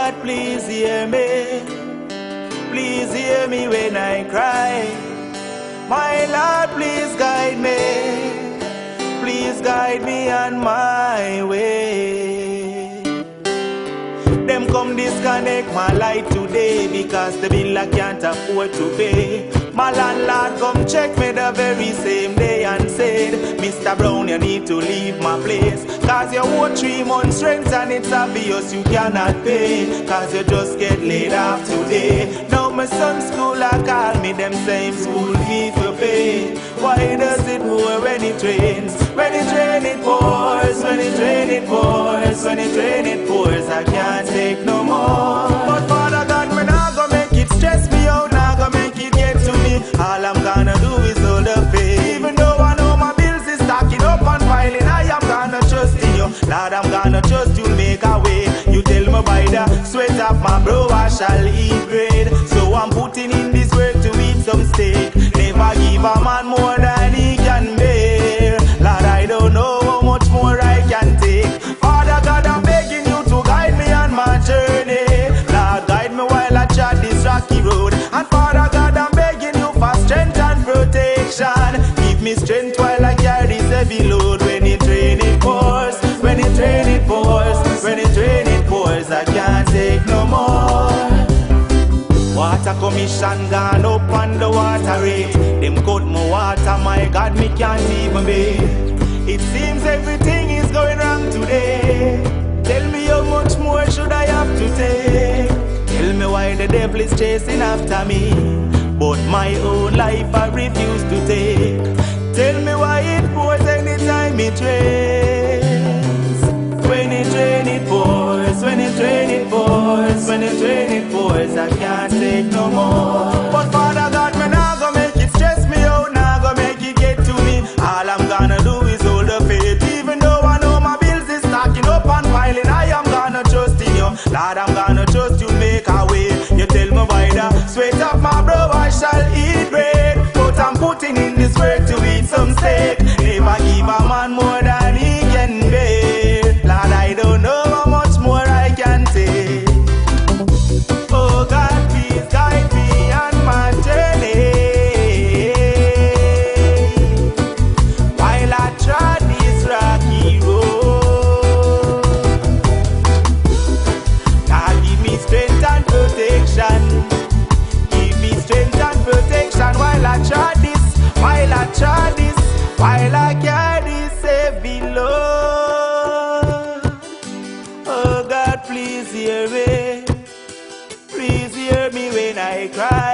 God, please hear me. Please hear me when I cry. My Lord, please guide me. Please guide me on my way. Them come disconnect my light today because the bill I can't afford to pay. My landlord come check me the very same day and said, Mr. Brown, you need to leave my place, cause you owe 3 months rent and it's obvious you cannot pay, cause you just get laid off today. Now my son's school I call me, them same school fee for pay. Why does it pour when it rains? When it rains it pours, when it rains it pours, when it rains it pours. I can't take no more. But Father God, me not gonna make it stress me out, not gonna make it get to me. All I'm gonna do is hold the faith. Even though I know my bills is stacking up and piling, I am gonna trust in you. Lord, I'm gonna trust you'll make a way. You tell me by the sweat of my brow I shall eat bread. So I'm putting in this work to eat some steak. Never give a man more than he can bear. Lord, I don't know how much more I can take. Father God, I'm begging you to guide me on my journey. Lord, guide me while I trod this rocky road. And Father God, I'm begging you for strength and protection. Give me strength while I carry this heavy load. When it rain it pours, when it rain it pours, when it rain it pours, I can't take no more. Water commission gone up on the water rate. Them cut my water, my God, me can't even bathe. It seems everything is going wrong today. Tell me how much more should I have to take? Tell me why the devil is chasing after me, but my own life I refuse to take. Tell me why it pours anytime it rains. When it rains it pours, when it rains it pours, when it rains it pours, I can't take no more. But Father God, me not gonna make it stress me out, not gonna make it get to me. All I'm gonna do is hold the faith. Even though I know my bills is stacking up and piling, I am gonna trust in you. Lord, I'm gonna trust you make a way. You tell me by the sweat of my brow I shall eat bread. But I'm putting in this work to eat some steak. Never give a man more than he can bear. Lord, I don't know how much more I can take. Oh God, please guide me on my journey while I trod this rocky road. God, give me strength and protection. Give me strength and protection while I trod this, while I trod this, while I carry this heavy load. Oh God, please hear me. Please hear me when I cry.